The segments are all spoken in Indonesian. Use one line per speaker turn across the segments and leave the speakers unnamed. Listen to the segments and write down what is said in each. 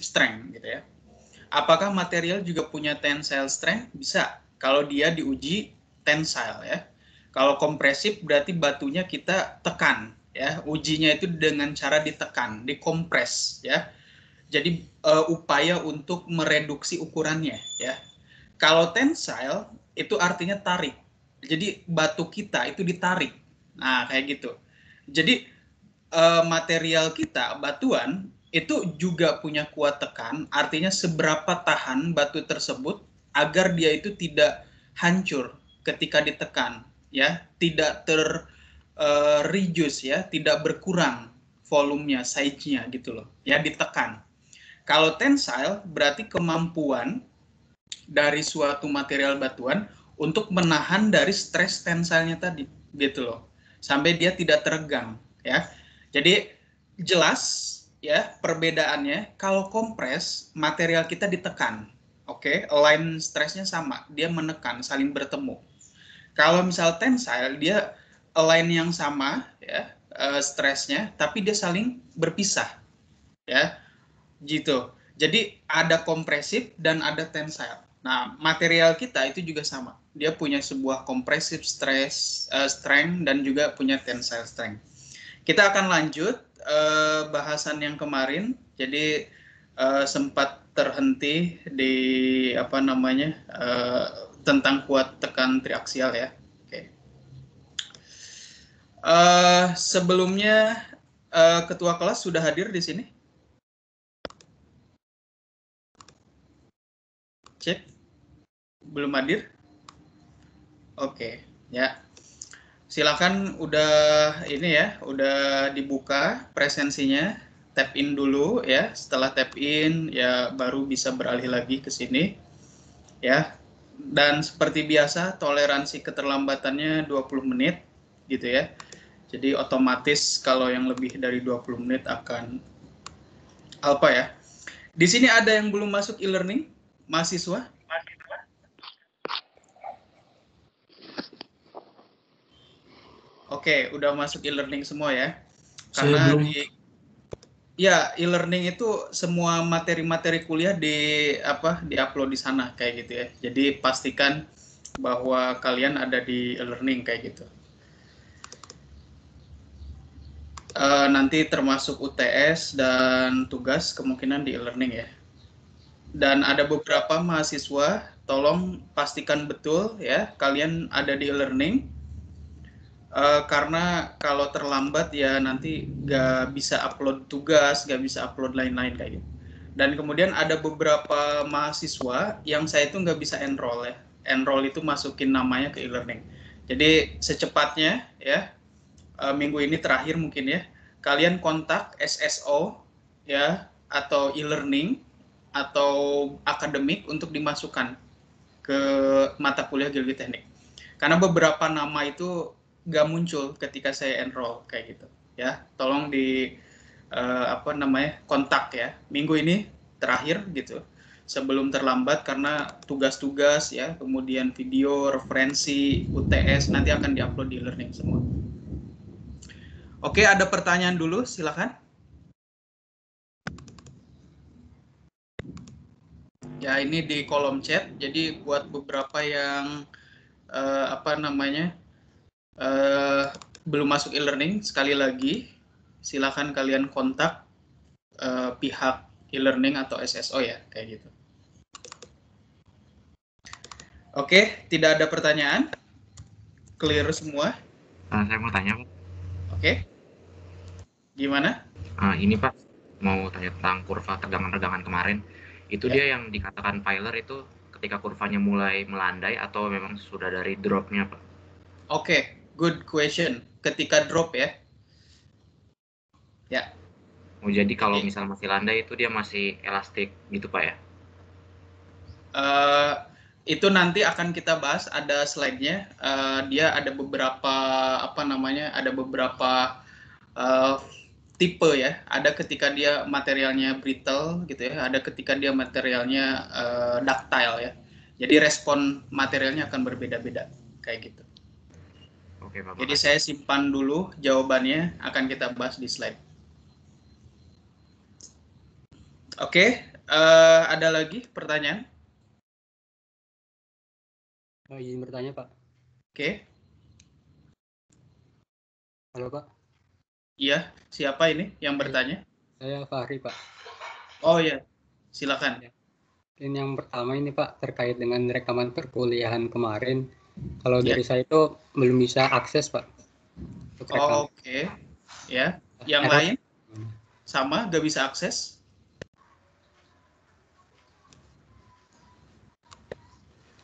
strength gitu ya. Apakah material juga punya tensile strength? Bisa, kalau dia diuji tensile ya. Kalau kompresif berarti batunya kita tekan ya. Ujinya itu dengan cara ditekan, dikompres ya. Jadi upaya untuk mereduksi ukurannya ya. Kalau tensile itu artinya tarik. Jadi batu kita itu ditarik. Nah, kayak gitu. Jadi material kita, batuan, itu juga punya kuat tekan, artinya seberapa tahan batu tersebut agar dia itu tidak hancur ketika ditekan, ya, tidak reduce ya, tidak berkurang volumenya, size-nya gitu loh, ya, ditekan. Kalau tensile berarti kemampuan dari suatu material batuan untuk menahan dari stres tensilenya tadi, gitu loh, sampai dia tidak teregang, ya. Jadi jelas ya perbedaannya. Kalau kompres material kita ditekan, oke, line stresnya sama, dia menekan, saling bertemu. Kalau misal tensile dia line yang sama ya, stresnya, tapi dia saling berpisah ya, gitu. Jadi ada kompresif dan ada tensile. Nah, material kita itu juga sama. Dia punya sebuah kompresif strength dan juga punya tensile strength. Kita akan lanjut bahasan yang kemarin. Jadi sempat terhenti di apa namanya tentang kuat tekan triaksial ya. Oke. Sebelumnya ketua kelas sudah hadir di sini. Cek. Belum hadir? Oke, ya. Silakan udah ini ya, udah dibuka presensinya. Tap in dulu ya. Setelah tap in ya baru bisa beralih lagi ke sini. Ya. Dan seperti biasa toleransi keterlambatannya 20 menit gitu ya. Jadi otomatis kalau yang lebih dari 20 menit akan apa ya? Di sini ada yang belum masuk e-learning mahasiswa? Oke, udah masuk e-learning semua ya. Karena ya e-learning itu semua materi-materi kuliah di-upload di sana kayak gitu ya. Jadi pastikan bahwa kalian ada di e-learning kayak gitu. Nanti termasuk UTS dan tugas kemungkinan di e-learning ya. Dan ada beberapa mahasiswa, tolong pastikan betul ya kalian ada di e-learning. Karena kalau terlambat ya nanti nggak bisa upload tugas, nggak bisa upload lain-lain kayak gitu. Dan kemudian ada beberapa mahasiswa yang saya itu nggak bisa enroll ya. Enroll itu masukin namanya ke e-learning. Jadi secepatnya ya, minggu ini terakhir mungkin ya, kalian kontak SSO ya, atau e-learning atau akademik untuk dimasukkan ke mata kuliah geologi teknik. Karena beberapa nama itu nggak muncul ketika saya enroll kayak gitu ya. Tolong di kontak ya minggu ini terakhir gitu sebelum terlambat, karena tugas-tugas ya, kemudian video, referensi, UTS nanti akan diupload di e-learning semua. Oke, ada pertanyaan dulu, silakan. Ya, ini di kolom chat. Jadi buat beberapa yang belum masuk e-learning, sekali lagi silakan kalian kontak pihak e-learning atau SSO ya, kayak gitu. Oke, tidak ada pertanyaan? Clear semua?
Saya mau tanya, Pak.
Oke. Gimana?
Ini Pak, mau tanya tentang kurva tegangan-tegangan kemarin. Itu
Ya.
dia yang dikatakan Pyler itu ketika kurvanya mulai melandai atau memang sudah dari drop-nya, Pak?
Oke, good question. Ketika drop ya. Ya.
Oh, jadi kalau
Jadi,
misal masih landai itu dia masih elastik gitu, Pak ya?
itu nanti akan kita bahas, ada slide-nya. Dia ada beberapa ada beberapa tipe ya. Ada ketika dia materialnya brittle gitu ya, ada ketika dia materialnya ductile ya. Jadi respon materialnya akan berbeda-beda kayak gitu.
Oke, Pak,
Jadi
makasih.
saya simpan dulu jawabannya, akan kita bahas di slide. Oke, Ada lagi pertanyaan?
Izin bertanya, Pak.
Oke.
Halo, Pak.
Iya, siapa ini yang bertanya?
Saya Fahri, Pak.
Oh iya, silakan.
Ini yang pertama ini, Pak, terkait dengan rekaman perkuliahan kemarin. Kalau
Ya.
dari saya itu belum bisa akses, Pak. Untuk rekam.
Oke. Ya. Yang
Error.
lain? Sama, nggak bisa akses?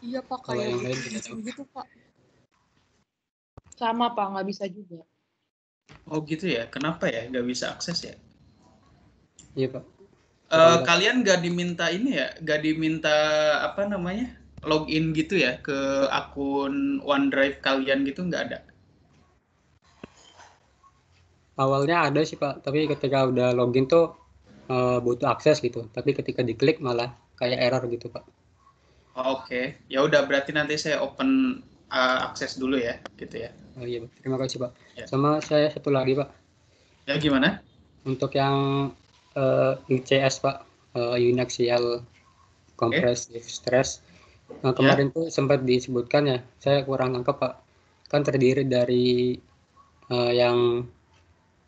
Iya Pak,
Kalau
kayak
yang lain
gitu,
tidak tahu.
gitu Pak. Sama Pak, nggak bisa juga.
Oh gitu ya, kenapa ya nggak bisa akses ya?
Iya, Pak.
Kalian nggak diminta ini ya, nggak diminta apa namanya, login gitu ya ke akun OneDrive kalian gitu, nggak ada?
Awalnya ada sih, Pak, tapi ketika udah login tuh butuh akses gitu. Tapi ketika diklik malah kayak error gitu, Pak.
Oke, ya udah berarti nanti saya open akses dulu ya, gitu ya.
Oh iya, Pak. Terima kasih, Pak.
Ya.
Sama saya satu lagi, Pak.
Ya gimana?
Untuk yang UCS, Pak, Uniaxial Compressive Stress. Nah, kemarin tuh sempat disebutkan ya, saya kurang nangkep, Pak. Kan terdiri dari yang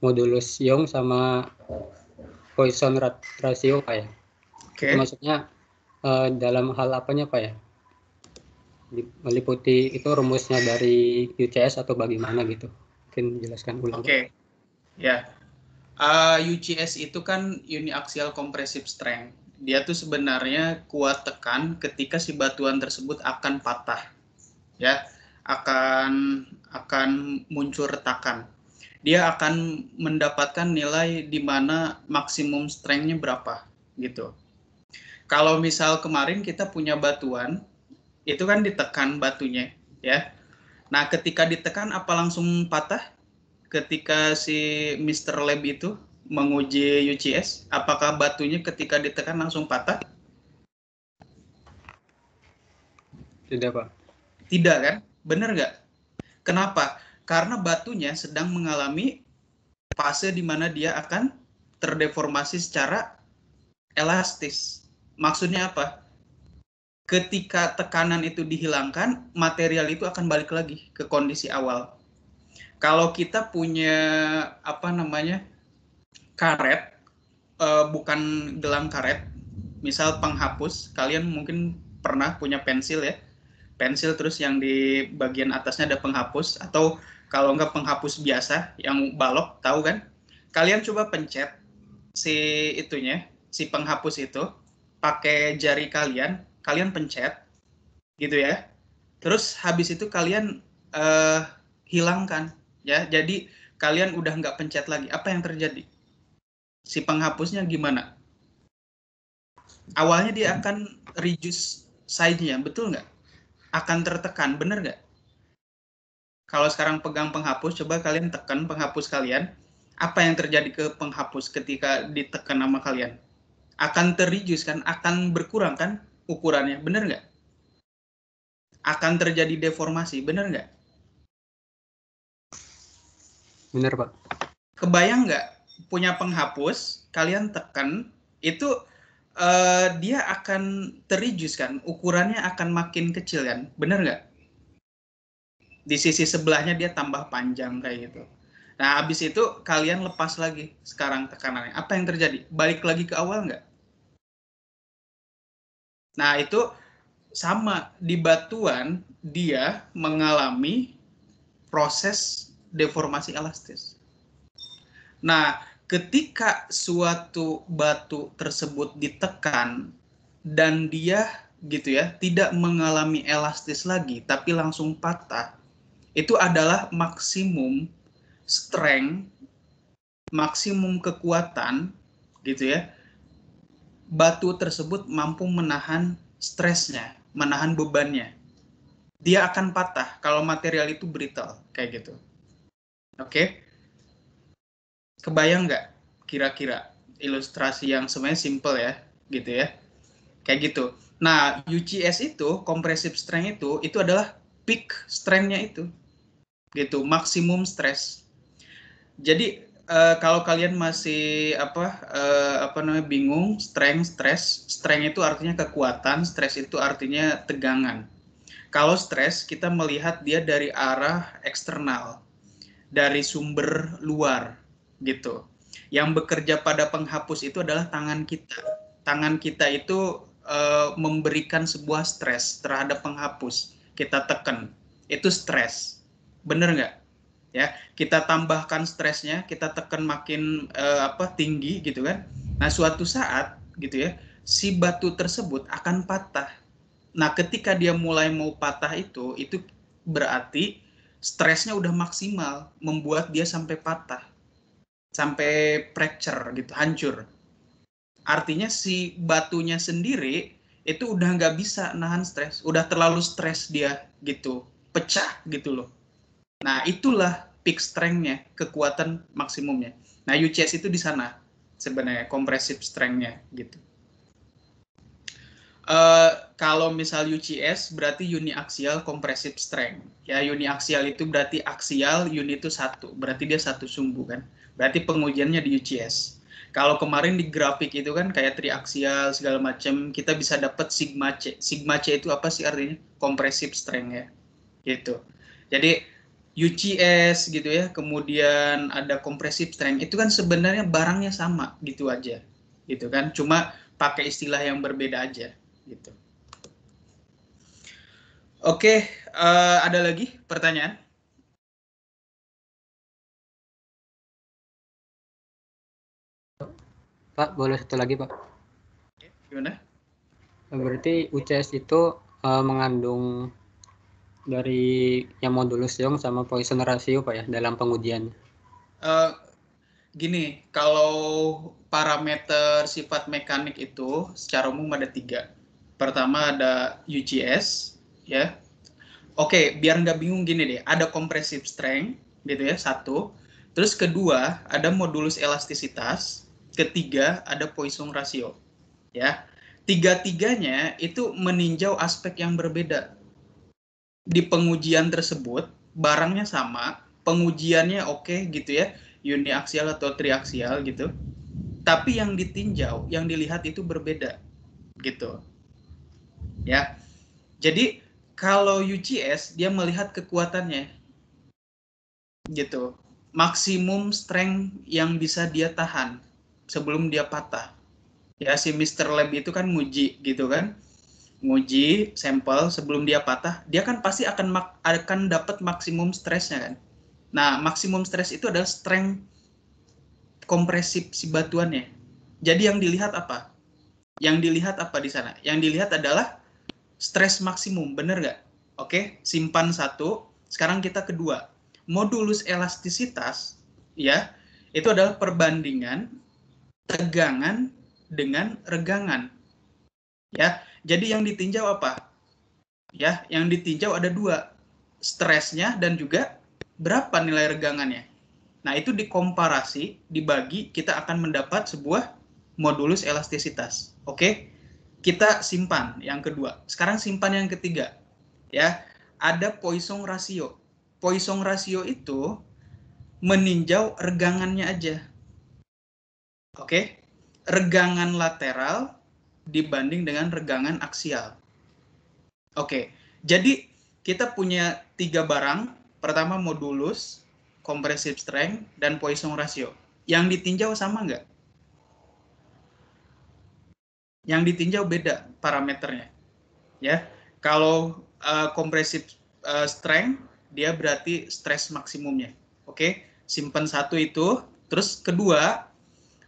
modulus Young sama Poisson ratio, Pak ya.
Oke.
Itu maksudnya dalam hal apanya, Pak ya? Meliputi itu rumusnya dari UCS atau bagaimana gitu? Mungkin jelaskan ulang.
Oke. Ya. UCS itu kan uniaxial compressive strength. Dia tuh sebenarnya kuat tekan ketika si batuan tersebut akan patah. Ya, akan muncul retakan. Dia akan mendapatkan nilai di mana maksimum strength-nya berapa gitu. Kalau misal kemarin kita punya batuan, itu kan ditekan batunya, ya. Nah, ketika ditekan apa langsung patah? Ketika si Mr. Lab itu menguji UCS, apakah batunya ketika ditekan langsung patah?
Tidak, Pak.
Tidak kan? Bener nggak? Kenapa? Karena batunya sedang mengalami fase di mana dia akan terdeformasi secara elastis. Maksudnya apa? Ketika tekanan itu dihilangkan, material itu akan balik lagi ke kondisi awal. Kalau kita punya apa namanya karet, bukan gelang karet, misal penghapus, kalian mungkin pernah punya pensil ya, pensil terus yang di bagian atasnya ada penghapus, atau kalau enggak penghapus biasa yang balok, tahu kan? Kalian coba pencet si itunya, si penghapus itu pakai jari kalian, kalian pencet gitu ya. Terus habis itu kalian hilangkan ya. Jadi kalian udah nggak pencet lagi. Apa yang terjadi? Si penghapusnya gimana? Awalnya dia akan reduce size-nya, betul nggak? Akan tertekan, bener nggak? Kalau sekarang pegang penghapus, coba kalian tekan penghapus kalian. Apa yang terjadi ke penghapus ketika ditekan sama kalian? Akan ter-reduce kan? Akan berkurang kan ukurannya, bener nggak? Akan terjadi deformasi, bener nggak?
Benar, Pak.
Kebayang nggak punya penghapus, kalian tekan, itu dia akan ter-reduce kan? Ukurannya akan makin kecil kan? Bener nggak? Di sisi sebelahnya dia tambah panjang kayak gitu. Nah, habis itu kalian lepas lagi sekarang tekanannya. Apa yang terjadi? Balik lagi ke awal nggak? Nah, itu sama di batuan, dia mengalami proses deformasi elastis. Nah, ketika suatu batu tersebut ditekan dan dia gitu ya, tidak mengalami elastis lagi tapi langsung patah, itu adalah maksimum strength, maksimum kekuatan gitu ya. Batu tersebut mampu menahan stresnya, menahan bebannya. Dia akan patah kalau material itu brittle kayak gitu. Oke? Kebayang nggak kira-kira ilustrasi yang sebenarnya simple ya, gitu ya, kayak gitu. Nah, UCS itu, compressive strength itu adalah peak strength-nya itu, gitu, maksimum stress. Jadi kalau kalian masih bingung, strength itu artinya kekuatan, stress itu artinya tegangan. Kalau stress kita melihat dia dari arah eksternal, dari sumber luar gitu. Yang bekerja pada penghapus itu adalah tangan kita. Tangan kita itu memberikan sebuah stres terhadap penghapus. Kita tekan, itu stres. Bener nggak? Ya, kita tambahkan stresnya, kita tekan makin tinggi gitu kan. Nah, suatu saat gitu ya, si batu tersebut akan patah. Nah, ketika dia mulai mau patah itu berarti stresnya udah maksimal, membuat dia sampai patah, sampai fracture gitu, hancur. Artinya si batunya sendiri itu udah nggak bisa nahan stres, udah terlalu stres dia gitu, pecah gitu loh. Nah, itulah peak strength-nya, kekuatan maksimumnya. Nah, UCS itu di sana sebenarnya, compressive strength-nya gitu. Kalau misal UCS berarti uniaxial compressive strength. Ya, uniaxial itu berarti aksial, uni itu satu. Berarti dia satu sumbu kan. Berarti pengujiannya di UCS. Kalau kemarin di grafik itu kan kayak triaksial segala macam, kita bisa dapat sigma C. Sigma C itu apa sih artinya? Compressive strength ya. Gitu. Jadi UCS gitu ya, kemudian ada compressive strength, itu kan sebenarnya barangnya sama gitu aja. Gitu kan. Cuma pakai istilah yang berbeda aja gitu. Oke, ada lagi pertanyaan?
Pak, boleh satu lagi, Pak?
Gimana?
Berarti UCS itu mengandung dari yang modulus Young sama Poisson ratio, Pak ya, dalam pengujian.
Gini, kalau parameter sifat mekanik itu secara umum ada 3. Pertama ada UCS, ya. Oke, biar nggak bingung gini deh, ada compressive strength, gitu ya, 1. Terus kedua, ada modulus elastisitas. Ketiga, ada Poisson ratio, ya. Tiga-tiganya itu meninjau aspek yang berbeda. Di pengujian tersebut, barangnya sama, pengujiannya oke gitu ya, uniaksial atau triaksial gitu. Tapi yang ditinjau, yang dilihat itu berbeda gitu. Ya. Jadi kalau UCS dia melihat kekuatannya gitu. Maksimum strength yang bisa dia tahan sebelum dia patah. Ya, si Mr. Lab itu kan nguji gitu kan. Nguji sampel sebelum dia patah, dia kan pasti akan dapat maksimum stresnya kan. Nah, maksimum stres itu adalah strength kompresif si batuannya. Jadi yang dilihat apa? Yang dilihat apa di sana? Yang dilihat adalah stres maksimum, bener nggak? Oke, simpan 1. Sekarang kita kedua. Modulus elastisitas, ya, itu adalah perbandingan tegangan dengan regangan. Ya, jadi yang ditinjau apa? Ya, yang ditinjau ada 2, stresnya dan juga berapa nilai regangannya. Nah, itu dikomparasi, dibagi, kita akan mendapat sebuah modulus elastisitas. Oke? Kita simpan yang kedua. Sekarang simpan yang ketiga. Ya, ada Poisson ratio. Poisson ratio itu meninjau regangannya aja. Oke? Regangan lateral dibanding dengan regangan aksial. Oke. Jadi kita punya 3 barang. Pertama modulus, compressive strength, dan Poisson ratio. Yang ditinjau sama nggak? Yang ditinjau beda parameternya. Ya, kalau compressive strength dia berarti stres maksimumnya. Oke, simpan 1 itu. Terus kedua,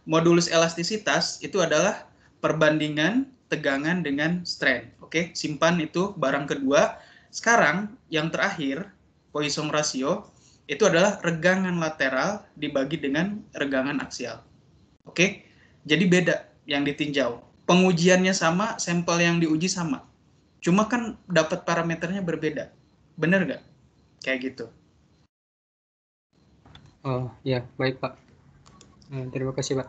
modulus elastisitas itu adalah perbandingan tegangan dengan strength. Oke, simpan itu barang kedua. Sekarang yang terakhir, Poisson ratio itu adalah regangan lateral dibagi dengan regangan aksial. Oke, jadi beda yang ditinjau. Pengujiannya sama, sampel yang diuji sama. Cuma kan dapat parameternya berbeda. Bener nggak? Kayak gitu.
Oh, ya, baik, Pak. Terima kasih, Pak.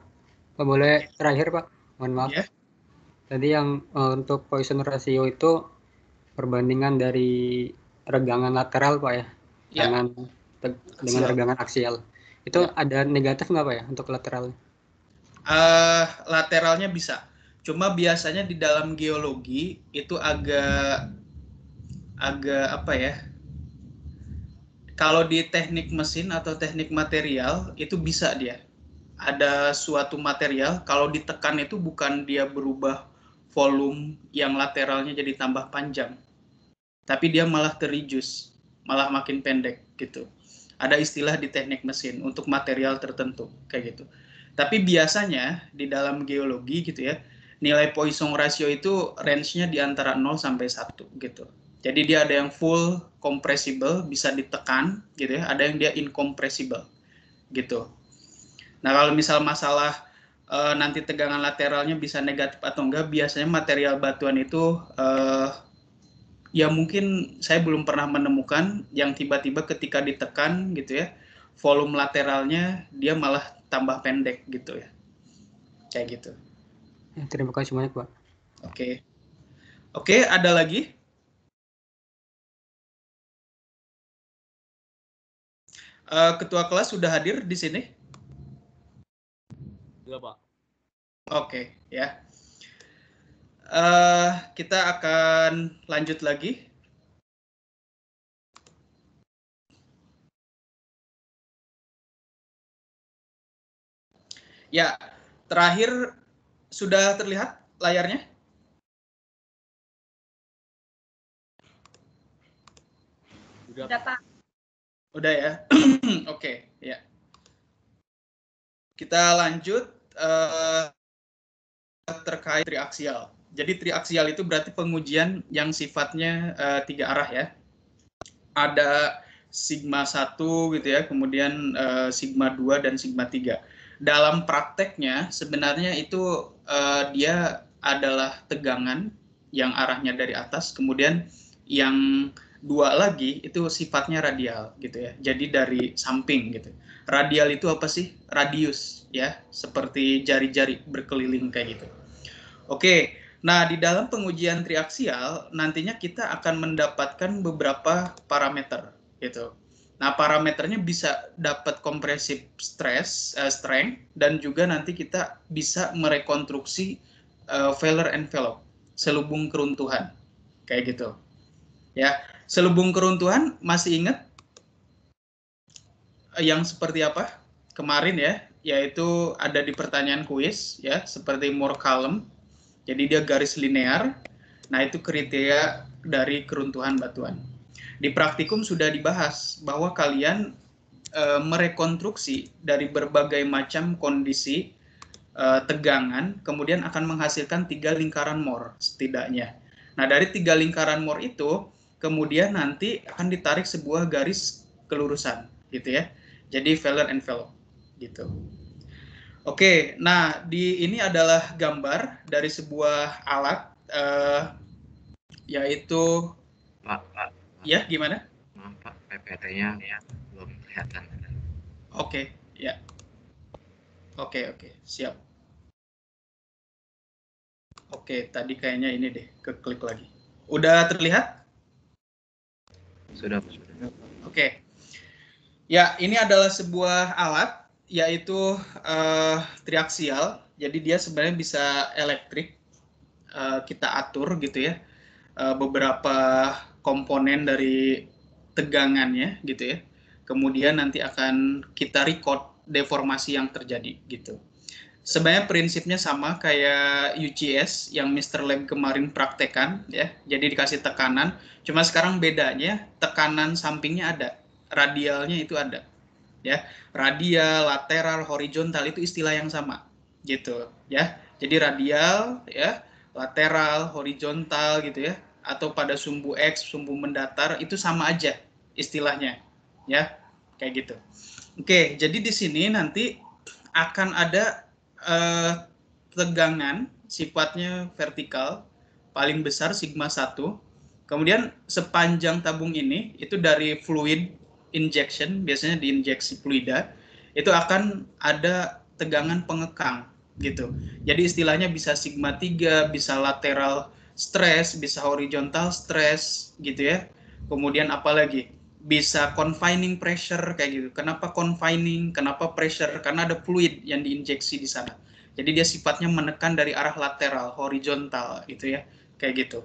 Pak, boleh terakhir, Pak? Mohon maaf.
Ya.
Tadi yang untuk Poisson ratio itu perbandingan dari regangan lateral, Pak ya,
Ya.
dengan regangan aksial. Itu
Ya.
ada negatif nggak Pak ya untuk lateralnya?
Lateralnya bisa. Cuma biasanya di dalam geologi itu agak apa ya? Kalau di teknik mesin atau teknik material itu bisa dia. Ada suatu material kalau ditekan itu bukan dia berubah volume yang lateralnya jadi tambah panjang, tapi dia malah terreduce, malah makin pendek gitu. Ada istilah di teknik mesin untuk material tertentu kayak gitu. Tapi biasanya di dalam geologi gitu ya, nilai Poisson ratio itu range-nya di antara 0 sampai 1 gitu. Jadi dia ada yang full compressible, bisa ditekan gitu ya, ada yang dia incompressible gitu. Nah, kalau misal masalah nanti tegangan lateralnya bisa negatif atau enggak, biasanya material batuan itu ya mungkin saya belum pernah menemukan yang tiba-tiba ketika ditekan gitu ya, volume lateralnya dia malah tambah pendek gitu ya. Kayak gitu.
Ya, terima kasih banyak Pak.
Oke. Oke, ada lagi? Ketua kelas sudah hadir di sini?
Iya, Pak.
Oke, ya. Kita akan lanjut lagi. Ya, terakhir sudah terlihat layarnya?
Udah, Pak.
Udah ya. Oke, ya. Kita lanjut terkait triaksial. Jadi triaksial itu berarti pengujian yang sifatnya 3 arah ya. Ada sigma 1 gitu ya, kemudian sigma 2 dan sigma 3. Dalam prakteknya sebenarnya itu dia adalah tegangan yang arahnya dari atas, kemudian yang 2 lagi itu sifatnya radial gitu ya. Jadi dari samping gitu. Radial itu apa sih? Radius ya, seperti jari-jari berkeliling kayak gitu. Oke, nah di dalam pengujian triaksial nantinya kita akan mendapatkan beberapa parameter gitu. Nah, parameternya bisa dapat compressive stress, strength, dan juga nanti kita bisa merekonstruksi Fehler envelope, selubung keruntuhan, kayak gitu. Ya, selubung keruntuhan masih ingat yang seperti apa kemarin ya, yaitu ada di pertanyaan kuis ya, seperti Moore column. Jadi dia garis linear. Nah, itu kriteria dari keruntuhan batuan. Di praktikum sudah dibahas bahwa kalian merekonstruksi dari berbagai macam kondisi tegangan, kemudian akan menghasilkan 3 lingkaran Moore setidaknya. Nah, dari 3 lingkaran Moore itu, kemudian nanti akan ditarik sebuah garis kelurusan, gitu ya. Jadi Fehler envelope, gitu. Oke, nah ini adalah gambar dari sebuah alat, yaitu,
Pak,
ya gimana?
maaf Pak, PPT-nya belum kelihatan.
Oke, ya. Oke, siap. Oke, tadi kayaknya ini deh, keklik lagi. Udah terlihat?
Sudah.
Oke. Ya, ini adalah sebuah alat, yaitu triaksial. Jadi dia sebenarnya bisa elektrik, kita atur gitu ya, beberapa komponen dari tegangannya gitu ya. Kemudian nanti akan kita record deformasi yang terjadi gitu. Sebenarnya prinsipnya sama kayak UCS yang Mr. Lab kemarin praktekan ya. Jadi dikasih tekanan, cuma sekarang bedanya tekanan sampingnya ada, radialnya itu ada. Ya, radial, lateral, horizontal itu istilah yang sama gitu ya. Jadi radial ya, lateral, horizontal gitu ya, atau pada sumbu X, sumbu mendatar itu sama aja istilahnya ya. Kayak gitu. Oke, jadi di sini nanti akan ada tegangan sifatnya vertikal paling besar sigma 1. Kemudian sepanjang tabung ini itu dari fluid injection, biasanya diinjeksi fluida, itu akan ada tegangan pengekang gitu. Jadi istilahnya bisa sigma 3, bisa lateral stress, bisa horizontal stress gitu ya. Kemudian apa lagi? bisa confining pressure kayak gitu. Kenapa confining? Kenapa pressure? Karena ada fluid yang diinjeksi di sana. Jadi dia sifatnya menekan dari arah lateral, horizontal gitu ya, kayak gitu.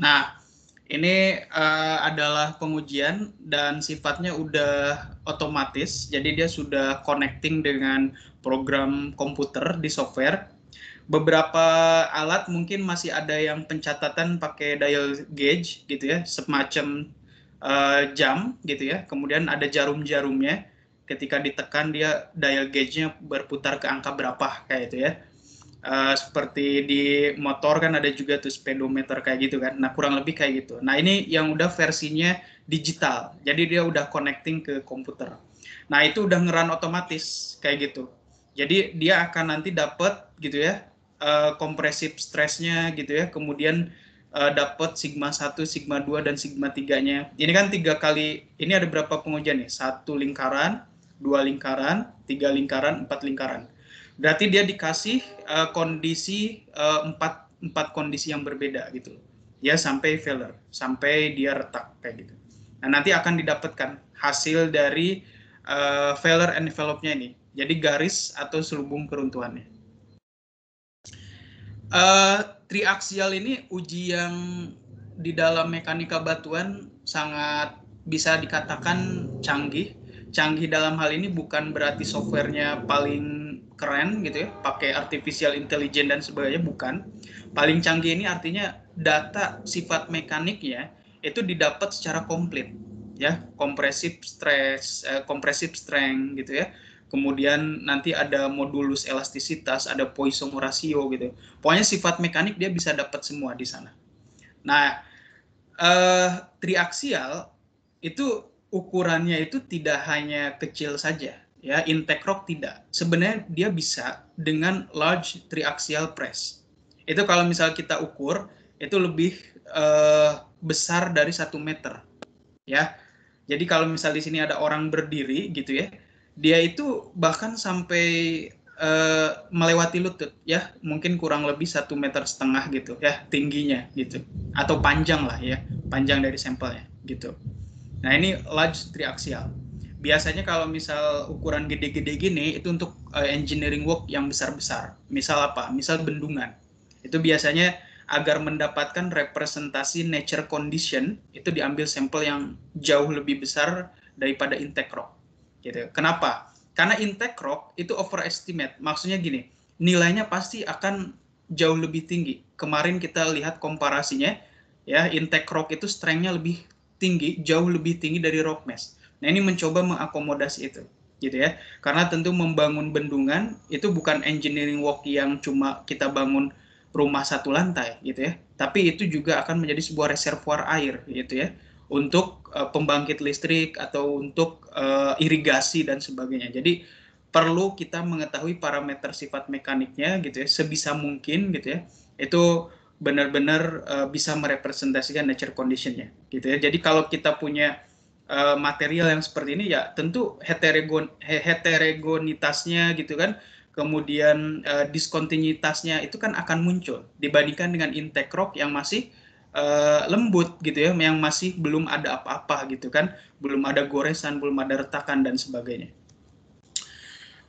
Nah, ini adalah pengujian dan sifatnya udah otomatis, jadi dia sudah connecting dengan program komputer di software. Beberapa alat mungkin masih ada yang pencatatan pakai dial gauge gitu ya, semacam jam gitu ya. Kemudian ada jarum-jarumnya. Ketika ditekan dia dial gauge-nya berputar ke angka berapa kayak itu ya. Seperti di motor kan ada juga tuh speedometer kayak gitu kan. Nah, kurang lebih kayak gitu. Nah, ini yang udah versinya digital. Jadi dia udah connecting ke komputer. Nah, itu udah ngeran otomatis kayak gitu. Jadi dia akan nanti dapat gitu ya kompresif stresnya gitu ya. Kemudian dapat sigma 1, sigma 2 dan sigma 3-nya. Ini kan 3 kali, ini ada berapa pengujian nih? 1 lingkaran, 2 lingkaran, 3 lingkaran, 4 lingkaran. Berarti dia dikasih kondisi empat kondisi yang berbeda gitu ya, sampai failure, sampai dia retak kayak gitu. Nah, nanti akan didapatkan hasil dari failure envelope-nya ini, jadi garis atau selubung keruntuhannya. Triaksial ini uji yang di dalam mekanika batuan sangat bisa dikatakan canggih. Canggih dalam hal ini bukan berarti softwarenya paling keren gitu ya, pakai artificial intelligence dan sebagainya, bukan. Paling canggih ini artinya data sifat mekaniknya itu didapat secara komplit ya, kompresif stress, kompresif strength gitu ya. Kemudian nanti ada modulus elastisitas, ada Poisson ratio gitu. Pokoknya sifat mekanik dia bisa dapat semua di sana. Nah, triaksial itu ukurannya itu tidak hanya kecil saja, ya, intake rock tidak. Sebenarnya dia bisa dengan large triaxial press. Itu kalau misal kita ukur itu lebih besar dari 1 meter, ya. Jadi kalau misal di sini ada orang berdiri gitu ya, dia itu bahkan sampai melewati lutut ya, mungkin kurang lebih 1,5 meter gitu ya tingginya gitu, atau panjang lah ya, panjang dari sampelnya gitu. Nah, ini large triaxial. Biasanya kalau misal ukuran gede-gede gini itu untuk engineering work yang besar-besar. Misal apa? Misal bendungan. Itu biasanya agar mendapatkan representasi nature condition itu diambil sampel yang jauh lebih besar daripada intake rock. Gitu. Kenapa? Karena intake rock itu overestimate. Maksudnya gini, nilainya pasti akan jauh lebih tinggi. Kemarin kita lihat komparasinya, ya, intake rock itu strength-nya lebih tinggi, jauh lebih tinggi dari rock mass. Nah, ini mencoba mengakomodasi itu, gitu ya. Karena tentu membangun bendungan itu bukan engineering work yang cuma kita bangun rumah satu lantai gitu ya. Tapi itu juga akan menjadi sebuah reservoir air gitu ya untuk pembangkit listrik atau untuk irigasi dan sebagainya. Jadi perlu kita mengetahui parameter sifat mekaniknya gitu ya sebisa mungkin gitu ya. Itu benar-benar bisa merepresentasikan nature condition-nya gitu ya. Jadi kalau kita punya material yang seperti ini ya tentu heterogenitasnya gitu kan, kemudian diskontinuitasnya itu kan akan muncul dibandingkan dengan intake rock yang masih lembut gitu ya, yang masih belum ada apa-apa gitu kan, belum ada goresan, belum ada retakan dan sebagainya.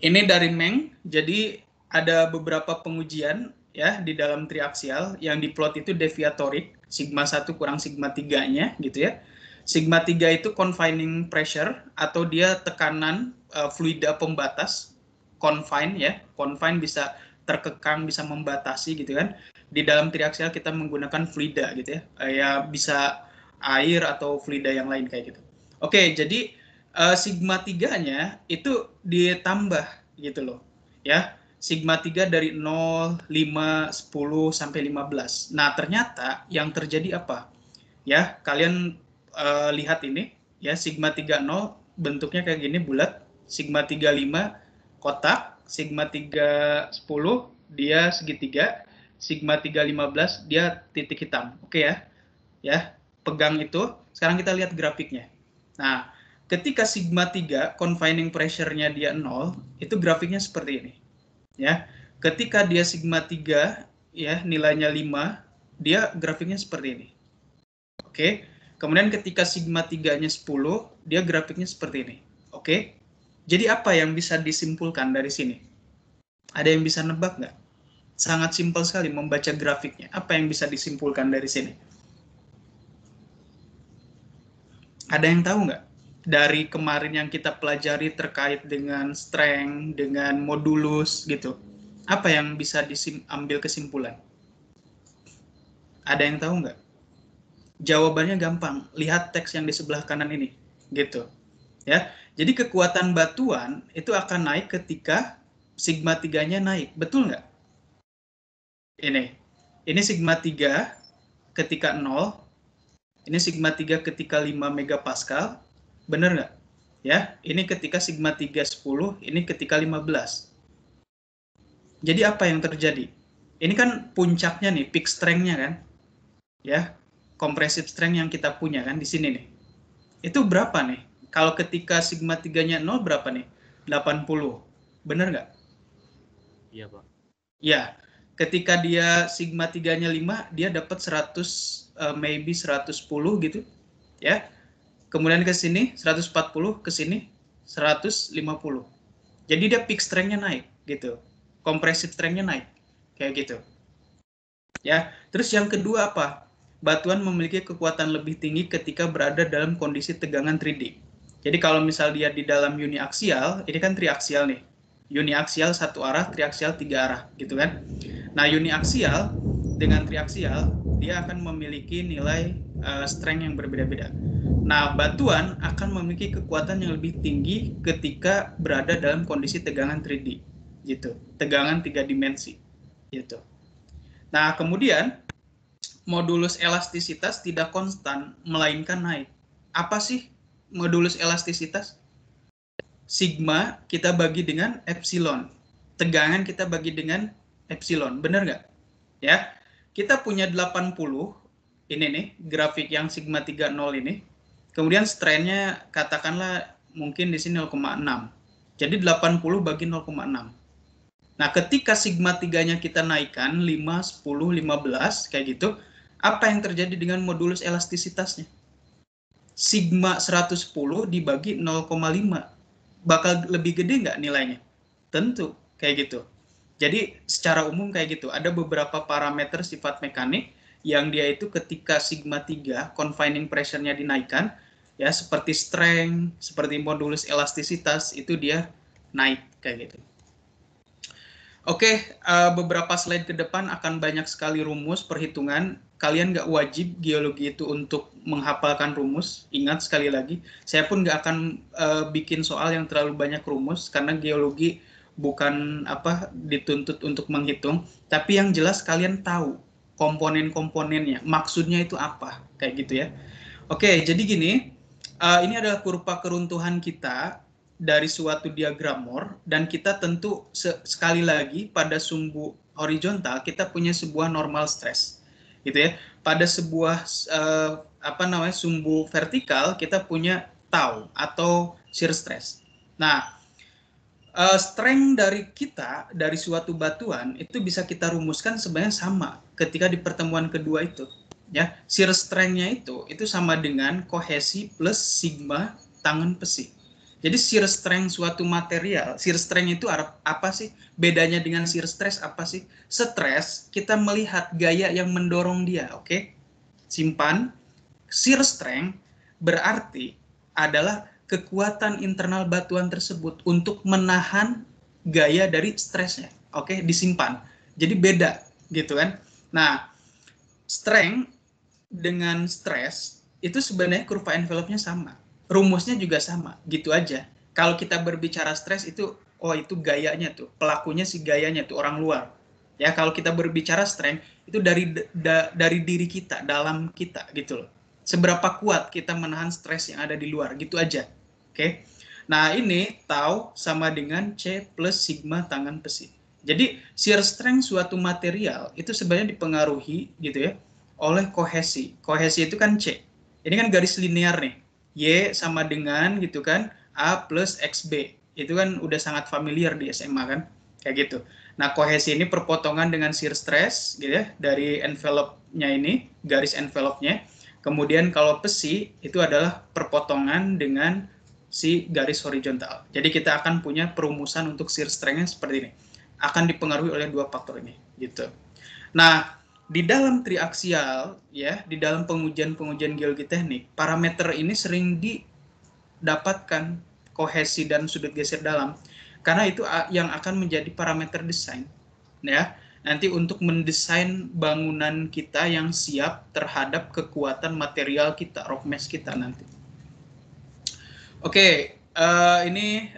Ini dari Meng, jadi ada beberapa pengujian ya di dalam triaksial yang diplot itu deviatorik, sigma 1 kurang sigma 3-nya gitu ya. Sigma 3 itu confining pressure atau dia tekanan fluida pembatas, confine ya, confine bisa terkekang, bisa membatasi gitu kan. Di dalam triaksial kita menggunakan fluida gitu ya, ya bisa air atau fluida yang lain kayak gitu. Oke, jadi sigma 3-nya itu ditambah gitu loh ya, sigma 3 dari 0, 5, 10 sampai 15. Nah ternyata yang terjadi apa ya, kalian lihat ini ya, sigma 30 bentuknya kayak gini bulat, sigma 35 kotak, sigma 310 dia segitiga, sigma 315 dia titik hitam. Oke ya pegang itu. Sekarang kita lihat grafiknya. Nah ketika sigma 3 confining pressure-nya dia 0, itu grafiknya seperti ini ya. Ketika dia sigma 3 ya nilainya 5, dia grafiknya seperti ini. Oke. Kemudian ketika sigma 3-nya 10, dia grafiknya seperti ini. Oke. Jadi apa yang bisa disimpulkan dari sini? Ada yang bisa nebak nggak? Sangat simpel sekali membaca grafiknya. Apa yang bisa disimpulkan dari sini? Ada yang tahu nggak? Dari kemarin yang kita pelajari terkait dengan strength, dengan modulus gitu. Apa yang bisa diambil kesimpulan? Ada yang tahu nggak? Jawabannya gampang, lihat teks yang di sebelah kanan ini, gitu. Ya, jadi kekuatan batuan itu akan naik ketika sigma 3-nya naik, betul nggak? Ini sigma 3 ketika 0, ini sigma 3 ketika 5 megapascal, bener nggak? Ya, ini ketika sigma 3 10, ini ketika 15. Jadi apa yang terjadi? Ini kan puncaknya nih, peak strength-nya kan, ya. Compressive strength yang kita punya kan di sini nih. Itu berapa nih? Kalau ketika sigma 3-nya 0 berapa nih? 80. Bener nggak?
Iya, Pak.
Ya. Ketika dia sigma 3-nya 5, dia dapat 100 maybe 110 gitu. Ya. Kemudian ke sini 140, ke sini 150. Jadi dia peak strength-nya naik gitu. Compressive strength-nya naik. Kayak gitu. Ya. Terus yang kedua apa? Batuan memiliki kekuatan lebih tinggi ketika berada dalam kondisi tegangan 3D. Jadi kalau misal dia di dalam uniaksial, ini kan triaksial nih. Uniaksial satu arah, triaksial 3 arah, gitu kan. Nah, uniaksial dengan triaksial, dia akan memiliki nilai strength yang berbeda-beda. Nah, batuan akan memiliki kekuatan yang lebih tinggi ketika berada dalam kondisi tegangan 3D, gitu. Tegangan 3 dimensi, gitu. Nah, kemudian modulus elastisitas tidak konstan, melainkan naik. Apa sih modulus elastisitas? Sigma kita bagi dengan epsilon. Tegangan kita bagi dengan epsilon. Benar nggak? Ya. Kita punya 80, ini nih, grafik yang sigma 30 ini. Kemudian strainnya katakanlah mungkin di sini 0,6. Jadi 80 bagi 0,6. Nah, ketika sigma 3-nya kita naikkan 5, 10, 15 kayak gitu, apa yang terjadi dengan modulus elastisitasnya? Sigma 110 dibagi 0,5. Bakal lebih gede nggak nilainya? Tentu, kayak gitu. Jadi secara umum kayak gitu. Ada beberapa parameter sifat mekanik yang dia itu ketika sigma 3 confining pressure-nya dinaikkan, ya seperti strength, seperti modulus elastisitas, itu dia naik kayak gitu. Oke, beberapa slide ke depan akan banyak sekali rumus perhitungan. Kalian nggak wajib geologi itu untuk menghafalkan rumus. Ingat sekali lagi, saya pun nggak akan bikin soal yang terlalu banyak rumus, karena geologi bukan dituntut untuk menghitung, tapi yang jelas kalian tahu komponen-komponennya, maksudnya itu apa, kayak gitu ya. Oke, jadi gini, ini adalah kurva keruntuhan kita dari suatu diagram Moore, dan kita tentu sekali lagi pada sumbu horizontal kita punya sebuah normal stress, gitu ya. Pada sebuah sumbu vertikal kita punya tau atau shear stress. Nah, strength dari kita dari suatu batuan itu bisa kita rumuskan sebenarnya sama ketika di pertemuan kedua itu, ya. Shear strength-nya itu sama dengan kohesi plus sigma tangan besi. Jadi shear strength suatu material, shear strength itu apa sih? Bedanya dengan shear stress apa sih? Stress kita melihat gaya yang mendorong dia, oke? Simpan. Shear strength berarti adalah kekuatan internal batuan tersebut untuk menahan gaya dari stresnya, oke? Disimpan. Jadi beda, gitu kan? Nah, strength dengan stress itu sebenarnya kurva envelope-nya sama, rumusnya juga sama, gitu aja. Kalau kita berbicara stress itu, itu gayanya tuh, pelakunya si gayanya tuh orang luar. Ya, kalau kita berbicara strength itu dari diri kita, dalam kita, gitu loh. Seberapa kuat kita menahan stres yang ada di luar, gitu aja. Oke. Nah, ini tau sama dengan C plus sigma tangan besi. Jadi shear strength suatu material itu sebenarnya dipengaruhi gitu ya oleh kohesi. Kohesi itu kan C. Ini kan garis linear nih. Y sama dengan gitu kan A plus XB. Itu kan udah sangat familiar di SMA kan. Kayak gitu. Nah, kohesi ini perpotongan dengan shear stress gitu ya dari envelope-nya ini, garis envelope-nya. Kemudian kalau besi itu adalah perpotongan dengan si garis horizontal. Jadi kita akan punya perumusan untuk shear strength-nya seperti ini. Akan dipengaruhi oleh dua faktor ini, gitu. Nah, di dalam triaksial ya, di dalam pengujian geologi teknik, parameter ini sering didapatkan kohesi dan sudut geser dalam. Karena itu yang akan menjadi parameter desain, ya. Nanti untuk mendesain bangunan kita yang siap terhadap kekuatan material kita, rock mass kita nanti. Oke, ini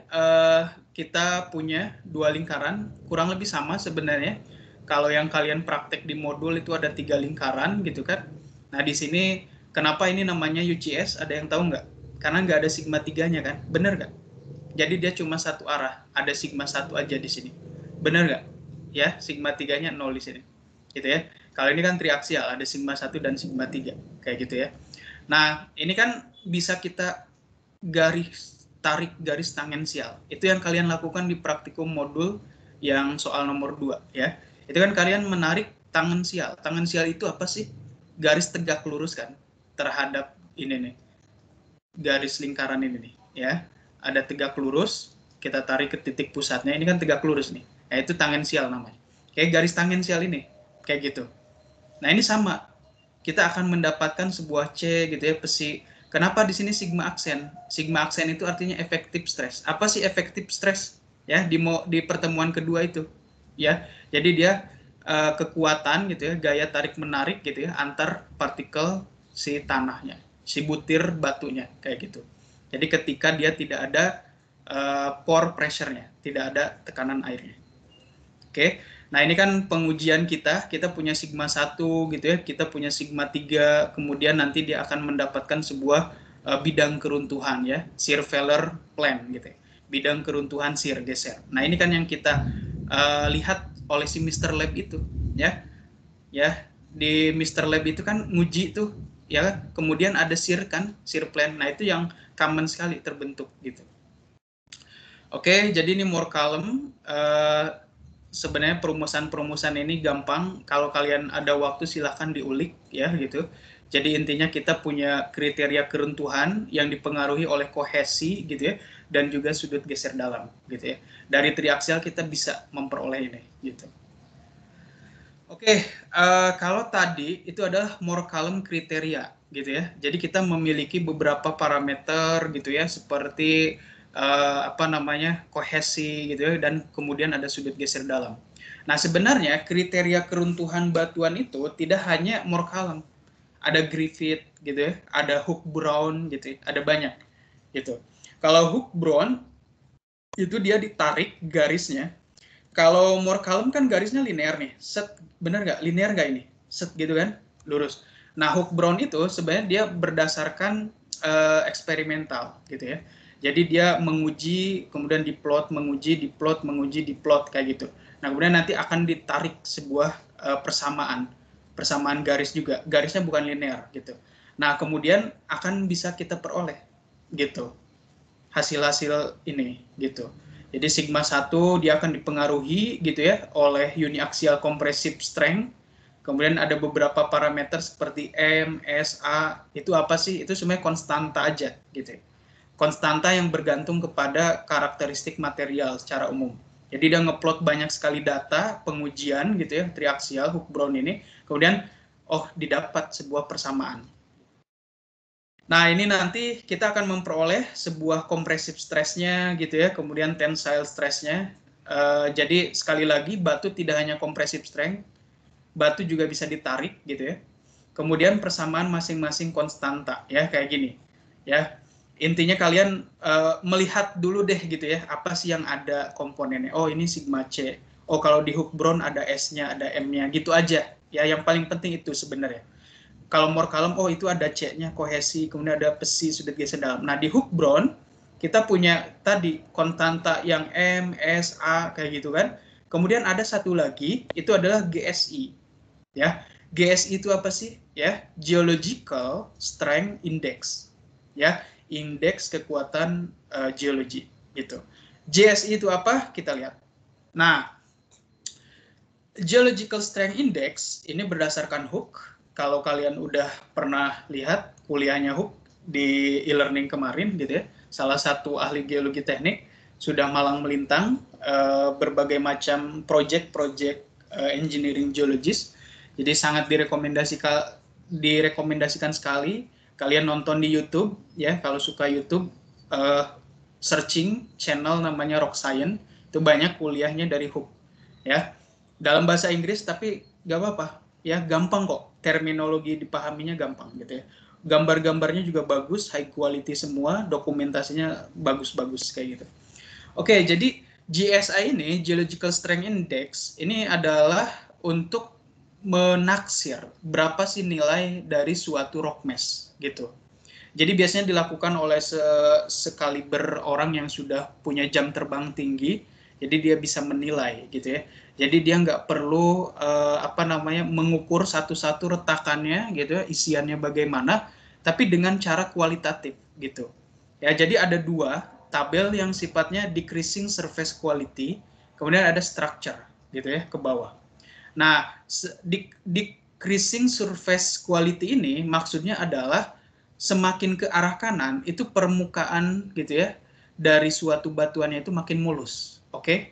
kita punya dua lingkaran, kurang lebih sama sebenarnya. Kalau yang kalian praktek di modul itu ada 3 lingkaran gitu kan. Nah, di sini kenapa ini namanya UCS? Ada yang tahu nggak? Karena nggak ada sigma 3-nya kan, bener nggak? Jadi dia cuma satu arah, ada sigma 1 aja di sini. Bener nggak? Ya, sigma 3-nya 0 di sini. Gitu ya. Kalau ini kan triaksial, ada sigma 1 dan sigma 3, kayak gitu ya. Nah, ini kan bisa kita tarik garis tangensial. Itu yang kalian lakukan di praktikum modul yang soal nomor 2 ya. Itu kan kalian menarik tangensial. Tangensial itu apa sih? Garis tegak lurus kan terhadap ini nih. Garis lingkaran ini nih ya. Ada tegak lurus, kita tarik ke titik pusatnya. Ini kan tegak lurus nih. Nah, itu tangensial namanya. Kayak garis tangensial ini, kayak gitu. Nah, ini sama. Kita akan mendapatkan sebuah C gitu ya, besi. Kenapa di sini sigma aksen? Sigma aksen itu artinya efektif stres. Apa sih efektif stres? Ya, di pertemuan kedua itu. Ya, jadi dia kekuatan gitu ya, gaya tarik menarik gitu ya antar partikel si tanahnya, si butir batunya kayak gitu. Jadi ketika dia tidak ada pore pressure-nya, tidak ada tekanan airnya. Oke. Nah, ini kan pengujian kita punya sigma 1 gitu ya, kita punya sigma 3, kemudian nanti dia akan mendapatkan sebuah bidang keruntuhan ya, shear failure plan gitu ya. Bidang keruntuhan shear geser. Nah, ini kan yang kita lihat oleh si Mr. Lab itu ya. Ya, di Mr. Lab itu kan nguji tuh ya, kemudian ada shear kan, shear plan. Nah, itu yang common sekali terbentuk gitu. Oke, jadi ini more column. Sebenarnya perumusan ini gampang. Kalau kalian ada waktu silahkan diulik ya gitu. Jadi intinya kita punya kriteria keruntuhan yang dipengaruhi oleh kohesi gitu ya, dan juga sudut geser dalam gitu ya. Dari triaksial kita bisa memperoleh ini gitu. Oke, kalau tadi itu adalah more column kriteria gitu ya. Jadi kita memiliki beberapa parameter gitu ya, seperti kohesi gitu ya, dan kemudian ada sudut geser dalam. Nah, sebenarnya kriteria keruntuhan batuan itu tidak hanya more column, ada Griffith gitu ya, ada Hook Brown gitu ya, ada banyak gitu. Kalau Hook Brown itu dia ditarik garisnya. Kalau more column kan garisnya linear nih, set, bener nggak? Linear nggak ini? Set gitu kan, lurus. Nah, Hooke Brown itu sebenarnya dia berdasarkan eksperimental gitu ya. Jadi dia menguji, kemudian diplot, menguji, diplot, menguji, diplot kayak gitu. Nah, kemudian nanti akan ditarik sebuah persamaan garis juga. Garisnya bukan linear gitu. Nah, kemudian akan bisa kita peroleh gitu hasil-hasil ini gitu. Jadi sigma 1 dia akan dipengaruhi gitu ya oleh uniaxial compressive strength. Kemudian ada beberapa parameter seperti M, S, A. Itu apa sih? Itu sebenarnya konstanta aja gitu ya. Konstanta yang bergantung kepada karakteristik material secara umum. Jadi dia ngeplot banyak sekali data pengujian gitu ya, triaksial Hooke Brown ini. Kemudian didapat sebuah persamaan. Nah, ini nanti kita akan memperoleh sebuah compressive stress-nya gitu ya, kemudian tensile stress-nya. Jadi sekali lagi batu tidak hanya compressive strength, batu juga bisa ditarik gitu ya. Kemudian persamaan masing-masing konstanta ya kayak gini. Ya. Intinya kalian melihat dulu deh gitu ya, apa sih yang ada komponennya. Oh, ini sigma C. Oh, kalau di Hooke Brown ada S-nya, ada M-nya, gitu aja. Ya, yang paling penting itu sebenarnya. Kalau more column, oh itu ada C-nya, kohesi, kemudian ada besi, sudut geser dalam. Nah, di Hooke Brown, kita punya tadi konstanta yang M, S, A, kayak gitu kan. Kemudian ada satu lagi, itu adalah GSI. Ya, GSI itu apa sih? Ya, Geological Strength Index. Ya, indeks kekuatan geologi. Gitu. GSI itu apa? Kita lihat. Nah, Geological Strength Index ini berdasarkan Hooke. Kalau kalian udah pernah lihat kuliahnya Hooke di e-learning kemarin gitu ya, salah satu ahli geologi teknik sudah malang melintang berbagai macam project-project engineering geologist. Jadi sangat direkomendasikan sekali kalian nonton di YouTube ya, kalau suka YouTube searching channel namanya Rock Science, itu banyak kuliahnya dari Hooke ya. Dalam bahasa Inggris tapi gak apa-apa ya, gampang kok, terminologi dipahaminya gampang gitu ya, gambar-gambarnya juga bagus, high quality semua, dokumentasinya bagus-bagus kayak gitu. Oke, jadi GSI ini, Geological Strength Index, ini adalah untuk menaksir berapa sih nilai dari suatu rock mass gitu. Jadi biasanya dilakukan oleh sekaliber orang yang sudah punya jam terbang tinggi, jadi dia bisa menilai gitu ya. Jadi dia nggak perlu mengukur satu-satu retakannya gitu ya, isiannya bagaimana, tapi dengan cara kualitatif gitu. Ya, jadi ada dua tabel yang sifatnya decreasing surface quality, kemudian ada structure gitu ya ke bawah. Nah, decreasing surface quality ini maksudnya adalah semakin ke arah kanan itu permukaan gitu ya dari suatu batuannya itu makin mulus. Oke?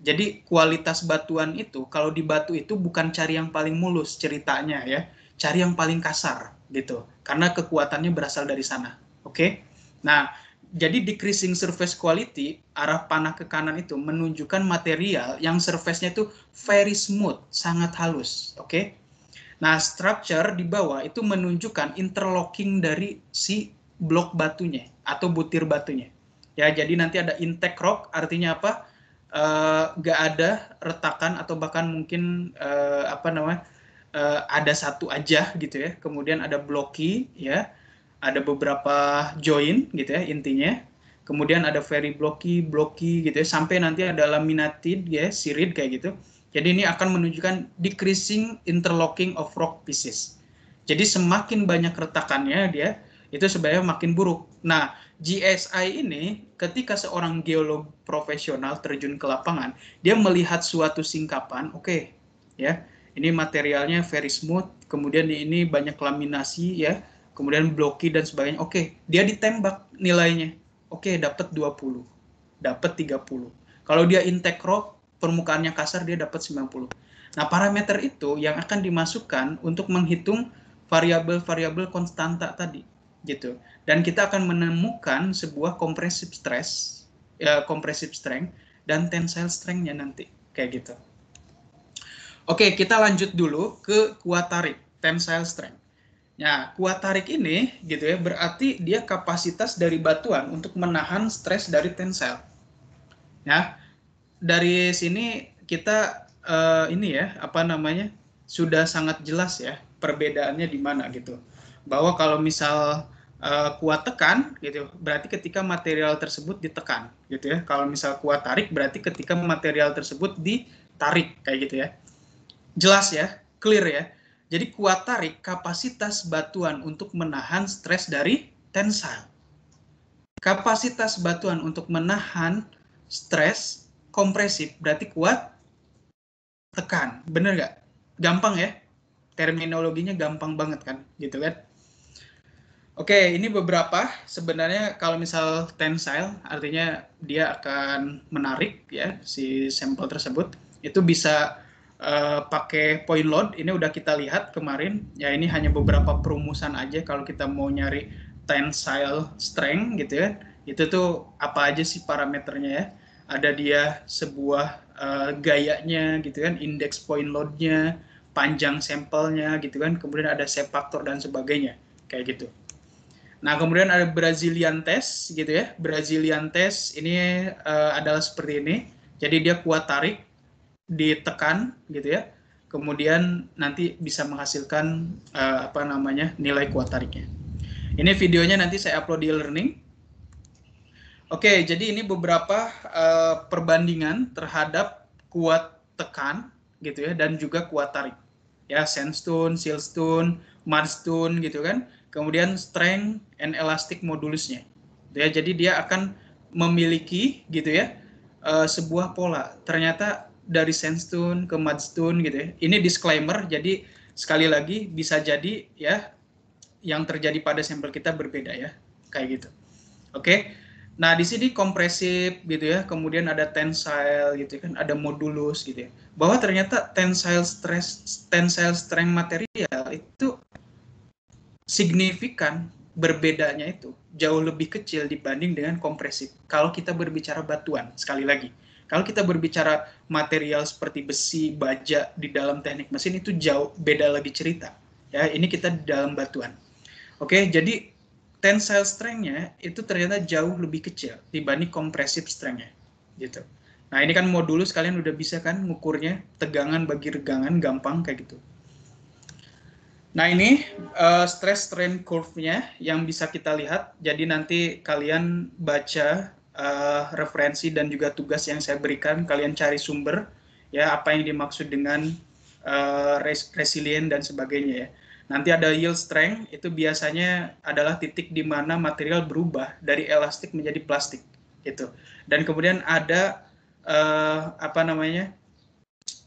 Jadi kualitas batuan itu, kalau di batu itu bukan cari yang paling mulus ceritanya ya, cari yang paling kasar gitu, karena kekuatannya berasal dari sana. Oke? Nah, jadi decreasing surface quality, arah panah ke kanan itu menunjukkan material yang surface-nya itu very smooth, sangat halus. Oke? Nah, structure di bawah itu menunjukkan interlocking dari si blok batunya atau butir batunya. Ya, jadi nanti ada intake rock, artinya apa? Nggak ada retakan atau bahkan mungkin ada satu aja gitu ya. Kemudian ada blocky ya, ada beberapa join gitu ya intinya. Kemudian ada very blocky gitu ya, sampai nanti ada laminated ya, serried kayak gitu. Jadi ini akan menunjukkan decreasing interlocking of rock pieces. Jadi semakin banyak retakannya dia, itu sebenarnya makin buruk. Nah, GSI ini ketika seorang geolog profesional terjun ke lapangan, dia melihat suatu singkapan, oke, ya, ini materialnya very smooth, kemudian ini banyak laminasi ya, kemudian blocky dan sebagainya. Oke, dia ditembak nilainya. Oke, dapat 20, dapat 30. Kalau dia intake rock, permukaannya kasar, dia dapat 90. Nah, parameter itu yang akan dimasukkan untuk menghitung variabel-variabel konstanta tadi gitu. Dan kita akan menemukan sebuah compressive stress, compressive strength dan tensile strength-nya nanti kayak gitu. Oke, kita lanjut dulu ke kuat tarik, tensile strength. Nah, kuat tarik ini gitu ya, berarti dia kapasitas dari batuan untuk menahan stres dari tensile. Ya, dari sini kita ini ya, apa namanya, sudah sangat jelas ya perbedaannya di mana gitu. Bahwa kalau misal kuat tekan gitu, berarti ketika material tersebut ditekan gitu ya. Kalau misal kuat tarik berarti ketika material tersebut ditarik kayak gitu ya. Jelas ya, clear ya. Jadi kuat tarik kapasitas batuan untuk menahan stres dari tensile. Kapasitas batuan untuk menahan stres kompresif berarti kuat tekan. Bener nggak? Gampang ya? Terminologinya gampang banget kan? Gitu kan? Oke, ini beberapa. Sebenarnya kalau misal tensile, artinya dia akan menarik ya si sampel tersebut. Itu bisa pakai point load. Ini udah kita lihat kemarin. Ya ini hanya beberapa perumusan aja kalau kita mau nyari tensile strength gitu ya. Itu tuh apa aja sih parameternya ya? Ada dia sebuah gayanya gitu kan, index point load-nya, panjang sampelnya gitu kan, kemudian ada shape factor dan sebagainya kayak gitu. Nah, kemudian ada Brazilian test gitu ya. Brazilian test ini adalah seperti ini. Jadi dia kuat tarik, ditekan gitu ya. Kemudian nanti bisa menghasilkan apa namanya, nilai kuat tariknya. Ini videonya nanti saya upload di e-learning. Oke, jadi ini beberapa perbandingan terhadap kuat tekan gitu ya dan juga kuat tarik. Ya, sandstone, siltstone, mudstone gitu kan. Kemudian strength and elastic modulusnya. Ya, jadi dia akan memiliki gitu ya sebuah pola. Ternyata dari sandstone ke mudstone gitu ya. Ini disclaimer, jadi sekali lagi bisa jadi ya yang terjadi pada sampel kita berbeda ya, kayak gitu. Oke. Nah, di sini kompresif gitu ya, kemudian ada tensile gitu kan, ada modulus gitu ya. Bahwa ternyata tensile strength material itu signifikan berbedanya itu jauh lebih kecil dibanding dengan kompresif. Kalau kita berbicara batuan, sekali lagi, kalau kita berbicara material seperti besi, baja di dalam teknik mesin itu jauh beda lagi cerita. Ya, ini kita di dalam batuan. Oke, jadi tensile strength-nya itu ternyata jauh lebih kecil dibanding compressive strength-nya. Gitu. Nah, ini kan modulus kalian udah bisa kan ngukurnya, tegangan bagi regangan gampang kayak gitu. Nah, ini stress strain curve-nya yang bisa kita lihat. Jadi nanti kalian baca referensi dan juga tugas yang saya berikan, kalian cari sumber ya apa yang dimaksud dengan resilient dan sebagainya ya. Nanti ada yield strength, itu biasanya adalah titik di mana material berubah dari elastik menjadi plastik gitu. Dan kemudian ada apa namanya,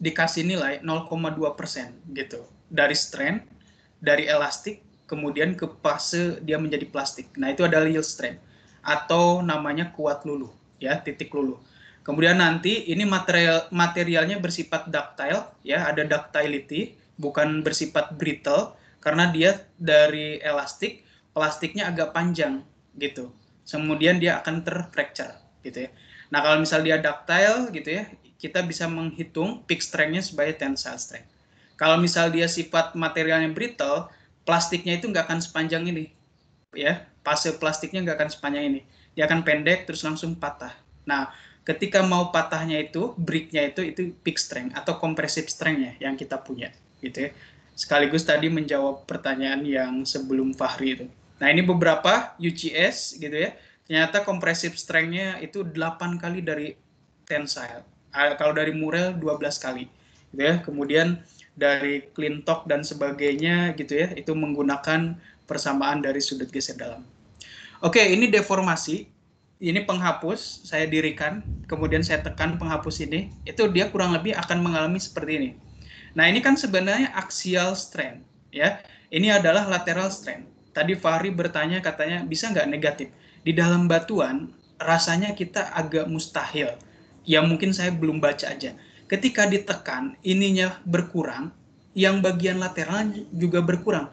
dikasih nilai 0,2% gitu dari strength, dari elastik kemudian ke fase dia menjadi plastik. Nah, itu adalah yield strength atau namanya kuat luluh ya, titik luluh. Kemudian nanti ini materialnya bersifat ductile ya, ada ductility, bukan bersifat brittle karena dia dari elastik, plastiknya agak panjang gitu. Kemudian dia akan terfracture gitu ya. Nah, kalau misal dia ductile gitu ya, kita bisa menghitung peak strength-nya sebagai tensile strength. Kalau misal dia sifat materialnya brittle, plastiknya itu nggak akan sepanjang ini, ya. Fase plastiknya nggak akan sepanjang ini. Dia akan pendek terus langsung patah. Nah, ketika mau patahnya itu, break-nya itu peak strength atau compressive strength-nya yang kita punya, gitu ya. Sekaligus tadi menjawab pertanyaan yang sebelum Fahri itu. Nah, ini beberapa UCS gitu ya. Ternyata compressive strength-nya itu 8 kali dari tensile. Kalau dari Murrell 12 kali. Gitu ya. Kemudian dari Clintock dan sebagainya gitu ya, itu menggunakan persamaan dari sudut geser dalam. Oke, ini deformasi. Ini penghapus, saya dirikan, kemudian saya tekan penghapus ini, itu dia kurang lebih akan mengalami seperti ini. Nah, ini kan sebenarnya axial strength, ya. Ini adalah lateral strength. Tadi Fahri bertanya katanya bisa nggak negatif? Di dalam batuan rasanya kita agak mustahil. Ya mungkin saya belum baca aja. Ketika ditekan, ininya berkurang, yang bagian lateral juga berkurang.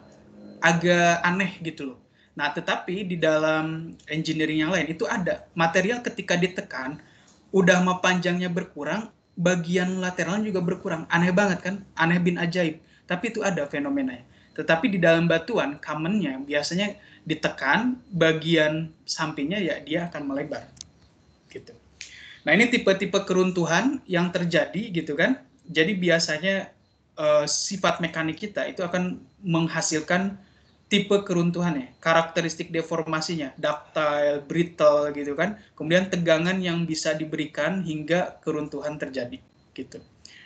Agak aneh gitu loh. Nah, tetapi di dalam engineering yang lain itu ada material ketika ditekan, udah mah panjangnya berkurang, bagian lateralnya juga berkurang. Aneh banget kan? Aneh bin ajaib. Tapi itu ada fenomenanya. Tetapi di dalam batuan, commonnya biasanya ditekan, bagian sampingnya ya dia akan melebar. Gitu. Nah, ini tipe-tipe keruntuhan yang terjadi gitu kan. Jadi biasanya sifat mekanik kita itu akan menghasilkan tipe keruntuhannya, karakteristik deformasinya, ductile, brittle gitu kan. Kemudian tegangan yang bisa diberikan hingga keruntuhan terjadi gitu.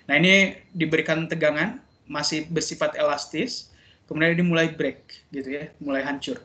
Nah, ini diberikan tegangan masih bersifat elastis, kemudian ini mulai break gitu ya, mulai hancur.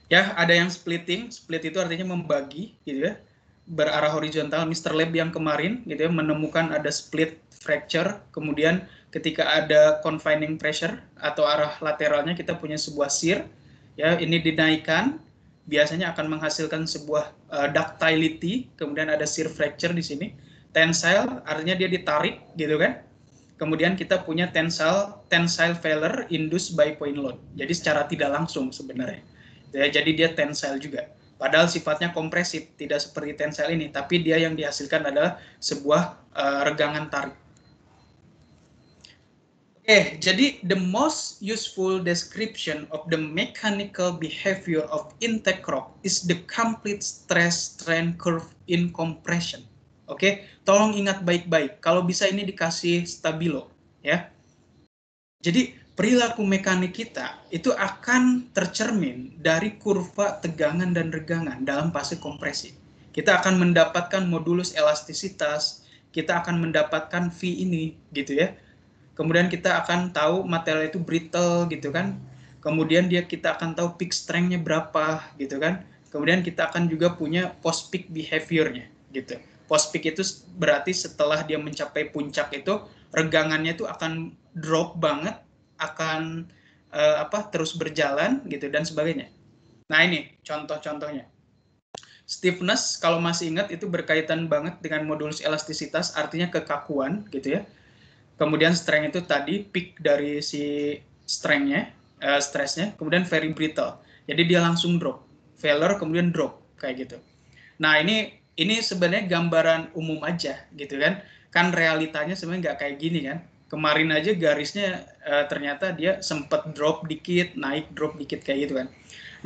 Ya, ada yang splitting. Split itu artinya membagi gitu ya, berarah horizontal. Mr. Lab yang kemarin gitu ya menemukan ada split fracture, kemudian ketika ada confining pressure atau arah lateralnya kita punya sebuah shear ya, ini dinaikkan biasanya akan menghasilkan sebuah ductility, kemudian ada shear fracture di sini. Tensile artinya dia ditarik gitu kan. Kemudian kita punya tensile failure induced by point load. Jadi secara tidak langsung sebenarnya. Ya, jadi dia tensile juga. Padahal sifatnya kompresif, tidak seperti tensile ini, tapi dia yang dihasilkan adalah sebuah regangan tarik. Oke, jadi the most useful description of the mechanical behavior of intake rock is the complete stress strain curve in compression. Oke, tolong ingat baik-baik. Kalau bisa ini dikasih stabilo, ya. Jadi perilaku mekanik kita itu akan tercermin dari kurva tegangan dan regangan dalam fase kompresi. Kita akan mendapatkan modulus elastisitas, kita akan mendapatkan V ini, gitu ya. Kemudian kita akan tahu material itu brittle, gitu kan. Kemudian kita akan tahu peak strength-nya berapa, gitu kan. Kemudian kita akan juga punya post peak behavior-nya, gitu. Post peak itu berarti setelah dia mencapai puncak itu regangannya itu akan drop banget, akan terus berjalan gitu dan sebagainya. Nah, ini contoh-contohnya. Stiffness kalau masih ingat itu berkaitan banget dengan modulus elastisitas, artinya kekakuan gitu ya. Kemudian strength itu tadi peak dari si strength-nya, stress-nya, kemudian very brittle. Jadi dia langsung drop, failure kemudian drop kayak gitu. Nah, ini sebenarnya gambaran umum aja gitu kan. Kan realitanya sebenarnya nggak kayak gini kan. Kemarin aja garisnya ternyata dia sempat drop dikit, naik drop dikit kayak gitu kan.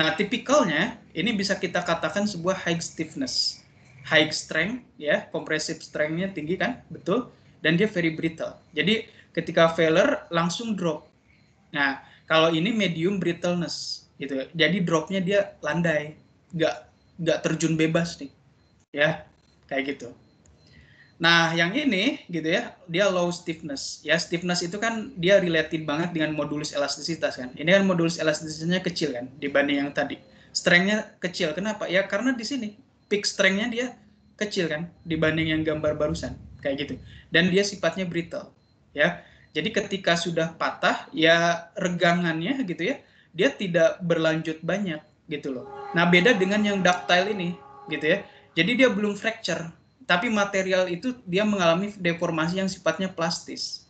Nah, tipikalnya ini bisa kita katakan sebuah high stiffness. High strength ya, compressive strength-nya tinggi kan, betul. Dan dia very brittle. Jadi ketika failure langsung drop. Nah, kalau ini medium brittleness gitu. Jadi dropnya dia landai, nggak terjun bebas nih. Ya, kayak gitu. Nah, yang ini gitu ya, dia low stiffness. Ya, stiffness itu kan dia related banget dengan modulus elastisitas kan. Ini kan modulus elastisitasnya kecil kan dibanding yang tadi. Strength-nya kecil. Kenapa? Ya karena di sini peak strength-nya dia kecil kan dibanding yang gambar barusan kayak gitu. Dan dia sifatnya brittle. Ya. Jadi ketika sudah patah, ya regangannya gitu ya, dia tidak berlanjut banyak gitu loh. Nah, beda dengan yang ductile ini gitu ya. Jadi dia belum fracture, tapi material itu dia mengalami deformasi yang sifatnya plastis.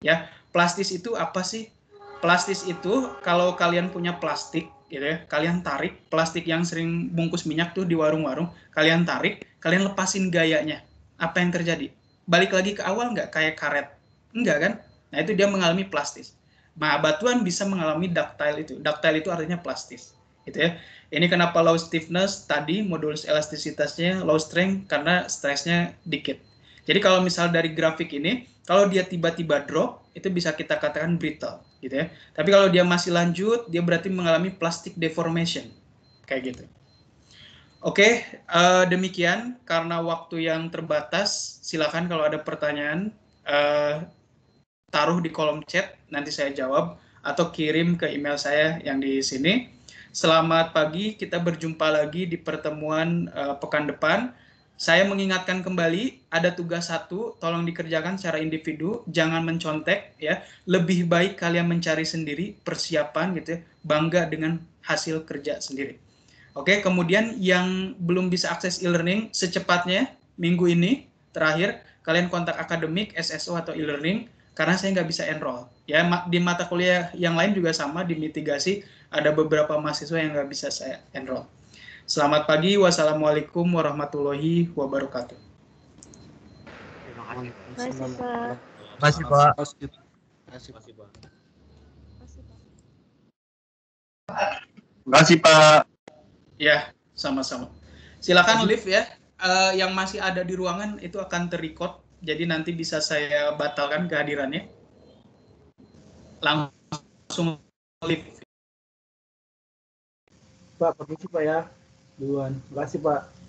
Ya, plastis itu apa sih? Plastis itu kalau kalian punya plastik gitu ya, kalian tarik plastik yang sering bungkus minyak tuh di warung-warung, kalian tarik, kalian lepasin gayanya. Apa yang terjadi? Balik lagi ke awal nggak kayak karet? Enggak kan? Nah, itu dia mengalami plastis. Nah, batuan bisa mengalami ductile itu. Ductile itu artinya plastis. Gitu ya. Ini kenapa low stiffness tadi modulus elastisitasnya low strength karena stresnya dikit. Jadi kalau misal dari grafik ini, kalau dia tiba-tiba drop itu bisa kita katakan brittle gitu ya. Tapi kalau dia masih lanjut, dia berarti mengalami plastic deformation kayak gitu. Oke, demikian karena waktu yang terbatas, silakan kalau ada pertanyaan taruh di kolom chat, nanti saya jawab atau kirim ke email saya yang di sini. Selamat pagi, kita berjumpa lagi di pertemuan pekan depan. Saya mengingatkan kembali, ada tugas 1, tolong dikerjakan secara individu, jangan mencontek ya. Lebih baik kalian mencari sendiri persiapan gitu ya, bangga dengan hasil kerja sendiri. Oke, kemudian yang belum bisa akses e-learning secepatnya minggu ini terakhir kalian kontak akademik, SSO atau e-learning karena saya nggak bisa enroll. Ya, di mata kuliah yang lain juga sama, di mitigasi ada beberapa mahasiswa yang nggak bisa saya enroll. Selamat pagi, wassalamualaikum warahmatullahi wabarakatuh.
Terima kasih.
Masih, Pak.
Masih, Pak. Terima kasih, Pak.
Ya, sama-sama. Silakan live ya. yang masih ada di ruangan itu akan terrecord, jadi nanti bisa saya batalkan kehadirannya. Langsung live.
Pak, permisi Pak ya. Duluan. Terima kasih Pak.